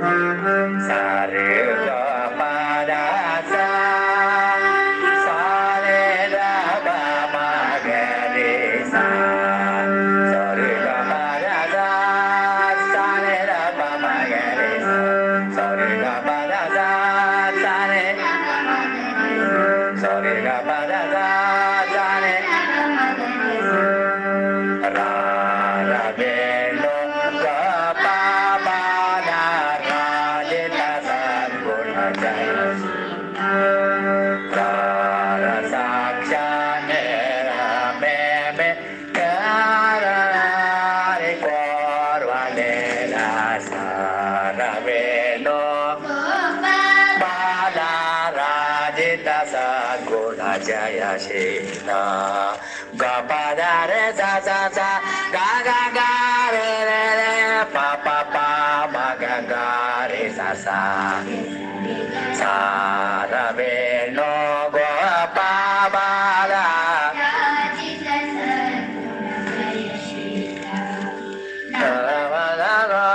sa re ga pa da sa sa re ga pa ma ga re sa sa re ga pa da sa sa re ga pa ma ga re sa sa re ga pa da sa sa re sa re ga pa da sa sa re ra ra be lo ga pa pa da ra je ta sa guna jaya ra ra sa kya ne ra me me ga ra ra re kor va ne la sa ra be lo pa da ra je ta sa guna jaya shina ga pa da re sa sa sa ga ga ga re re re pa pa pa ma ga ga re sa sa sa ra be no go pa ba da ra ba da ga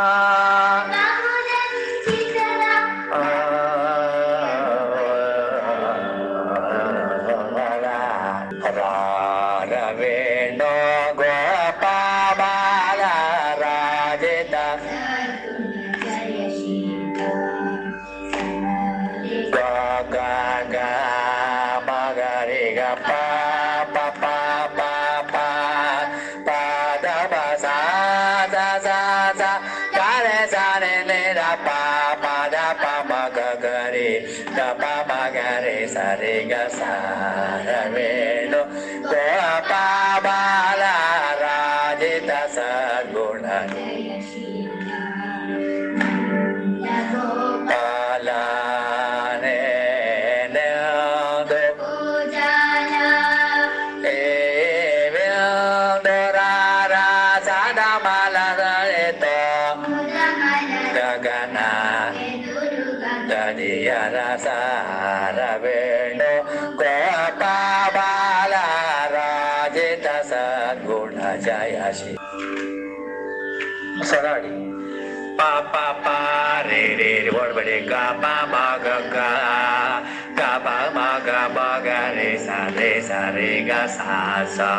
ra ra be no go pa ba da ra je ta ga ga ga ma ga re ga pa pa pa pa pa pa da ba sa sa sa sa ga re sa re le da pa pa da pa ma ga ga re da pa ma ga re sa re ga sa ra re lo go pa ba la ra je ta sa guna pa la ne ne do e ve do ra ra sa da ma la ra re to ga ga na da di ya ra sa ra ve no go pa ba la ra je ta sa guna jaya shi saradi pa pa pa re re re word bade ga pa ma ga pa ma ga re sa re ga sa sa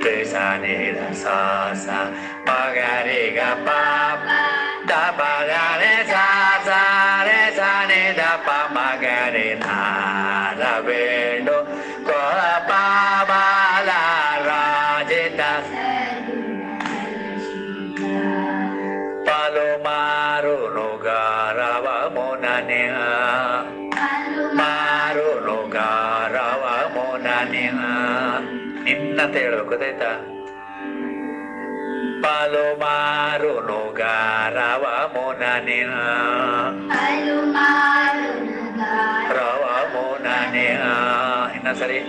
re sa ne ra sa sa pa ga re ga pa da pa ga re sa sa re sa ne da pa ma ga re na ra ve do ko pa ba la ra je ta Palomaro no garava monania Maro no garava monania Ninna ಅಂತ ಹೇಳಬೇಕು ಗೊತ್ತಾಯ್ತಾ Palomaro no garava monania Rava monania ಇನ್ನ ಸರಿ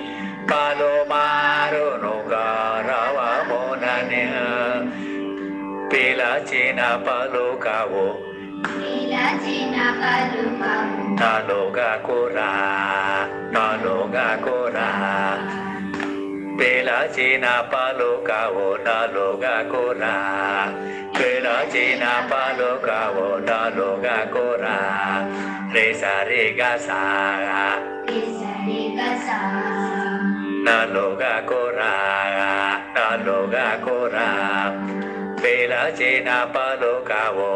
Palomaro no garava monania Pela cina palukavo Naloga kura Pela cina palukavo Naloga kura Pela cina palukavo Naloga kura Resa rega sa Naloga kura Pela cina palukavo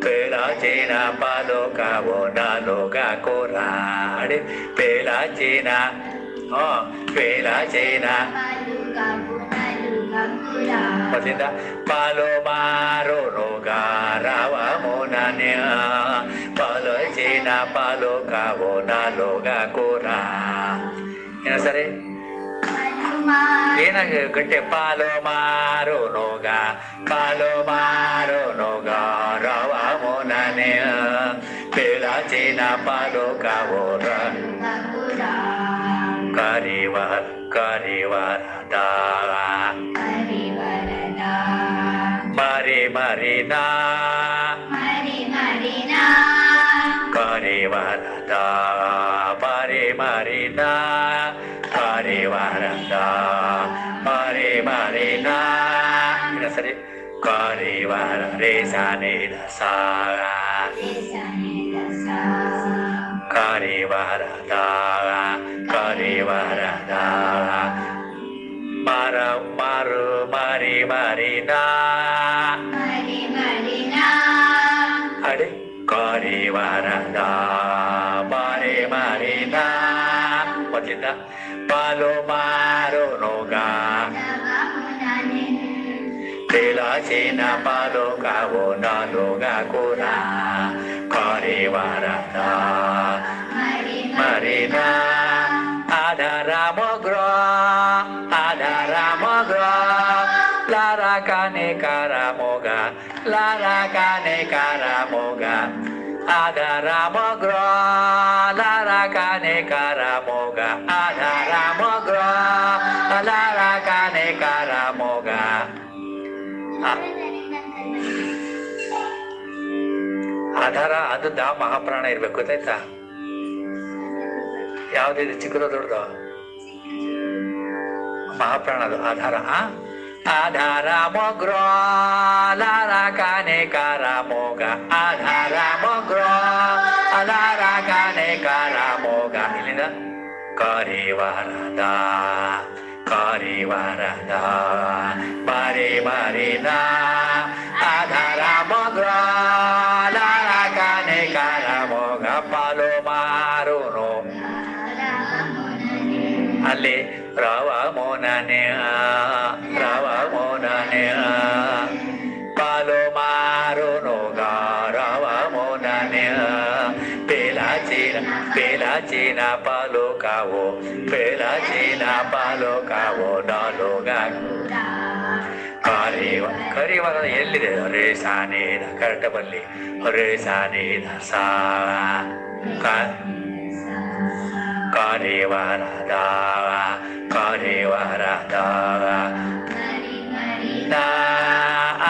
Pela cina palukavo Naloga kura Pela cina Pasinda Palomaro no garava monania Palo cina palukavo Naloga kura Ina sare ಏನಾಗ ಗಟ್ಟೆ ಪಾಲೋಮಾರೋ ನೋಗ ರವ ಮೋನನೆ ಪೇಳಾಚಿನ ಪಾಲೋಕವೋರ ಕರಿವರದ Marina ಕರಿವರದ Marina Karivaranda Marimarina Ina sari Karivara Resani Dasara ಕರಿವರದ ಕರಿವರದ ಮರ ಮರು ಮರಿ ಮರಿನ ಅಡೆ ಕರಿವರದ ಮರಿ ಮರಿನ ಮೊದಲಿಂದ ಪಾಲು ಮಾರು ನೋಗ Tilasina paluka wonaluga kuna kariwarada marina adaramogra larakane karamoga adaramogra larakane karamoga larakane karamoga ಆಧಾರ ಅದು ಮಹಾಪ್ರಾಣ ಇರ್ಬೇಕು ಗೊತ್ತಾಯ್ತಾ ಯಾವ್ದಿದೆ ಚಿಕ್ಕದು ದೊಡ್ಡದು ಮಹಾಪ್ರಾಣ ಅದು ಆಧಾರ ಆಧಾರ ಮೊಗ್ರೋ ಲಾರಾಕಾನೆ ಕಾರ ಮೋಗ ಆಧಾರ ಮೊಗ್ರೋ ಲಾರಾಕಾನೆ ಕಾರ ಮೋಗ ಇಲ್ಲಿಂದ ಕರಿವರದ ಕರಿವರದ ಮರಿ ಮರಿನ ಆಧಾರ ಮೊಗ್ರ ಲಾರಾಕಾನೆ ಕಾರ ಮೋಗ ಪಾಲು ಮಾರುನು ಅಲ್ಲಿ ರವ ಮೋನನೆ ಪಾಲು ಮಾರುನು ರವ ಮೋನನೆ Pelacina palukawo ನಾಲುಗ ಕರಿವಾಗ ಎಲ್ಲಿದೆ ರೇ ಸಾನೇದ ಕರೆಕ್ಟ್ ಬರಲಿ ರೇ ಸಾನೇದ ಸಾ ಕರಿವರದ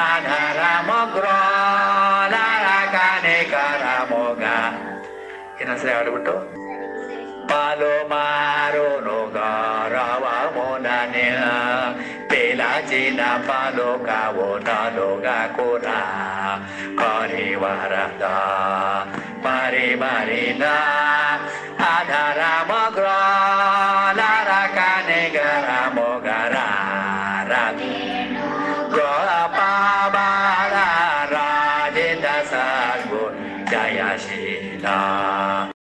ಆಧಾರ ಮೊಗ್ರ ಲಾರಾಕಾನೆ ಕಾರ ಮೋಗ ಇನ್ನೊಂದ್ಸರಿ ಆಡ್ಬಿಟ್ಟು ಪಾಲು ಮಾರು ನೋಗಾರವ ಮೋನನೆ ಪೇಲಾಚಿನ ಪಾಲು ಕಾವೋ ನಾಲುಗ ಕೂರ ಕರಿವರದ ಮರಿ ಮರಿನ